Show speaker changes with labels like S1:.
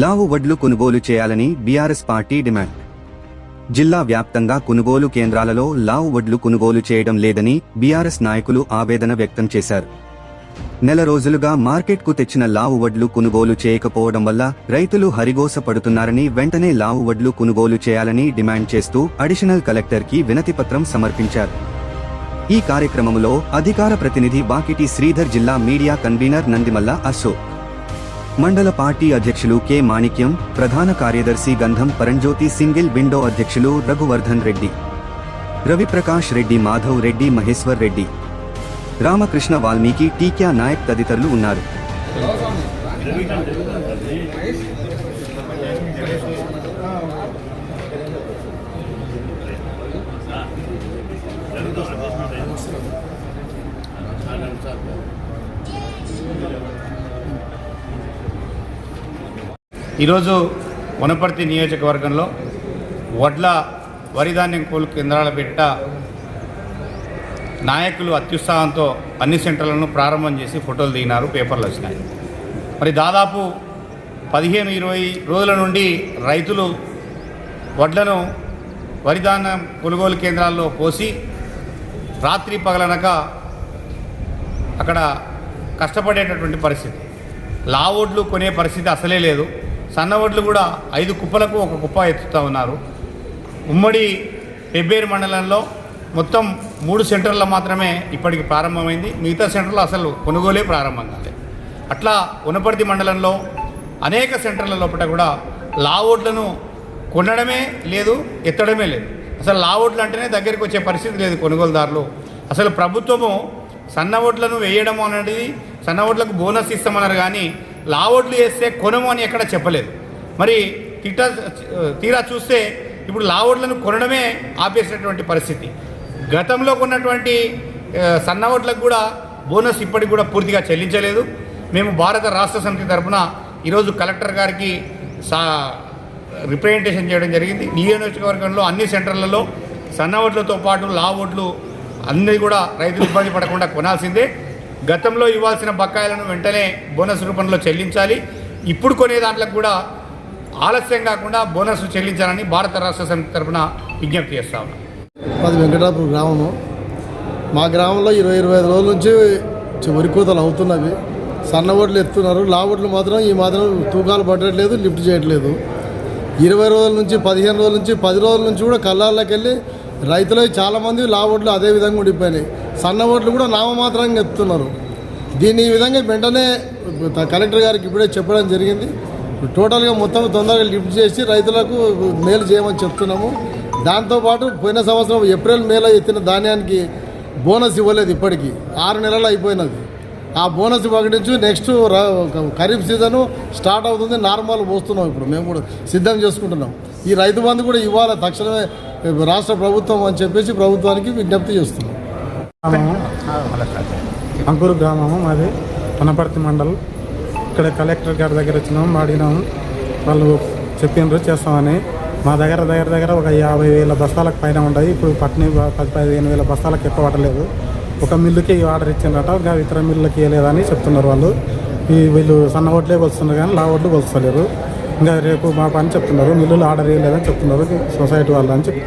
S1: లావు వడ్లు కొనుగోలు చేయాలని బీఆర్ఎస్ పార్టీ డిమాండ్. జిల్లా వ్యాప్తంగా కొనుగోలు కేంద్రాలలో లావు వడ్లు కొనుగోలు చేయడం లేదని బీఆర్ఎస్ నాయకులు ఆవేదన వ్యక్తం చేశారు. నెల రోజులుగా మార్కెట్కు తెచ్చిన లావు వడ్లు కొనుగోలు చేయకపోవడం వల్ల రైతులు హరిగోస పడుతున్నారని, వెంటనే లావు వడ్లు కొనుగోలు చేయాలని డిమాండ్ చేస్తూ అడిషనల్ కలెక్టర్కి వినతిపత్రం సమర్పించారు. ఈ కార్యక్రమంలో అధికార ప్రతినిధి బాకిటి శ్రీధర్, జిల్లా మీడియా కన్వీనర్ నందిమల్ల అశోక్, మండల పార్టీ అధ్యక్షులు కె మాణిక్యం, ప్రధాన కార్యదర్శి గంధం పరంజ్యోతి, సింగిల్ విండో అధ్యక్షులు రఘువర్ధన్ రెడ్డి, రవిప్రకాష్ రెడ్డి, మాధవ్ రెడ్డి, మహేశ్వర్ రెడ్డి, రామకృష్ణ వాల్మీకి, టీక్యా నాయక్ తదితరులు ఉన్నారు.
S2: ఈరోజు వనపర్తి నియోజకవర్గంలో వరి ధాన్యం కొనుగోలు కేంద్రాల పెట్ట నాయకులు అత్యుత్సాహంతో అన్ని సెంటర్లను ప్రారంభం చేసి ఫోటోలు దిగినారు, పేపర్లు వచ్చినాయి. మరి దాదాపు 15-20 రోజుల నుండి రైతులు వడ్లను వరి ధాన్యం కొనుగోలు కేంద్రాల్లో పోసి రాత్రి పగలనక అక్కడ కష్టపడేటటువంటి పరిస్థితి. లావోడ్లు కొనే పరిస్థితి అసలే లేదు. సన్నవడ్లు కూడా 5 కుప్పలకు 1 కుప్ప ఎత్తుతూ ఉన్నారు. ఉమ్మడి పెబ్బేరు మండలంలో మొత్తం 3 సెంటర్లు మాత్రమే ఇప్పటికి ప్రారంభమైంది. మిగతా సెంటర్లు అసలు కొనుగోలే ప్రారంభం కాలేదు. అట్లా వనపర్తి మండలంలో అనేక సెంటర్ల లోపల కూడా లావోడ్లను కొనడమే లేదు, ఎత్తడమే లేదు. అసలు లావోడ్లు అంటేనే దగ్గరికి వచ్చే పరిస్థితి లేదు కొనుగోలుదారులు. అసలు ప్రభుత్వము సన్నవడ్లను వేయడం అనేది, సన్నవడ్లకు బోనస్ ఇస్తామన్నారు, కానీ లావోడ్లు వేస్తే కొనము అని ఎక్కడ చెప్పలేదు. మరి తీరా చూస్తే ఇప్పుడు లావోడ్లను కొనడమే ఆపేసినటువంటి పరిస్థితి. గతంలో కొన్నటువంటి సన్నవడ్లకు కూడా బోనస్ ఇప్పటికి కూడా పూర్తిగా చెల్లించలేదు. మేము భారత రాష్ట్ర సమితి తరఫున ఈరోజు కలెక్టర్ గారికి రిప్రజెంటేషన్ చేయడం జరిగింది. నియోజకవర్గంలో అన్ని సెంటర్లలో సన్నవడ్లతో పాటు లావోడ్లు అన్నీ కూడా రైతులు ఇబ్బంది పడకుండా కొనాల్సిందే. గతంలో ఇవ్వాల్సిన బకాయిలను వెంటనే బోనస్ రూపంలో చెల్లించాలి. ఇప్పుడు కొనే దాంట్లకు కూడా ఆలస్యం కాకుండా బోనస్ చెల్లించాలని భారత రాష్ట్ర సమితి తరఫున విజ్ఞప్తి చేస్తా ఉన్నాం.
S3: మాది వెంకటాపురం గ్రామము. మా గ్రామంలో 20-25 రోజుల నుంచి వరి కోతలు అవుతున్నవి. సన్నవడ్లు ఎత్తున్నారు, లావోడ్లు మాత్రం ఈ మాత్రం తూకాలు పట్టట్లేదు, లిఫ్ట్ చేయట్లేదు. 20 రోజుల నుంచి 15 రోజుల నుంచి 10 రోజుల నుంచి కూడా కళ్ళాల్లోకి వెళ్ళి రైతులు చాలామంది లావోడ్లు అదే విధంగా ఉండిపోయినాయి. సన్నవడ్లు కూడా నామమాత్రంగా ఎత్తున్నారు. దీన్ని ఈ విధంగా వెంటనే కలెక్టర్ గారికి ఇప్పుడే చెప్పడం జరిగింది. టోటల్గా మొత్తం తొందరగా లిఫ్ట్ చేసి రైతులకు మేలు చేయమని చెప్తున్నాము. దాంతోపాటు పోయిన సంవత్సరం ఏప్రిల్ మేలో ఎత్తిన ధాన్యానికి బోనస్ ఇవ్వలేదు. ఇప్పటికీ 6 నెలలు అయిపోయినది. ఆ బోనస్ ప్రకటించి నెక్స్ట్ ఖరీఫ్ సీజను స్టార్ట్ అవుతుంది. నార్మల్ పోస్తున్నాం. ఇప్పుడు మేము కూడా సిద్ధం చేసుకుంటున్నాం. ఈ రైతు బంధు కూడా ఇవ్వాలి తక్షణమే రాష్ట్ర ప్రభుత్వం అని చెప్పేసి ప్రభుత్వానికి విజ్ఞప్తి చేస్తున్నాం.
S4: అంకూరు గ్రామము మాది, వనపర్తి మండలం. ఇక్కడ కలెక్టర్ గారి దగ్గర వచ్చినాము, అడిగినాము. వాళ్ళు చెప్పిండ్రు చేస్తామని. మా దగ్గర ఒక 50,000 బస్తాలకు పైన ఉన్నాయి. ఇప్పుడు 10-15,000 బస్తాలకు ఎక్కువ పడలేదు. ఒక మిల్లుకి ఆర్డర్ ఇచ్చిందట, ఇంకా ఇతర మిల్లులకి ఇవ్వలేదని చెప్తున్నారు వాళ్ళు. వీళ్ళు సన్న ఓట్లే కొలుస్తున్నారు కానీ లావు ఓట్లు కొలుస్తలేరు. ఇంకా రేపు మా పని చెప్తున్నారు, మిల్లులు ఆర్డర్ ఇవ్వలేదని చెప్తున్నారు సొసైటీ వాళ్ళు అని చెప్పి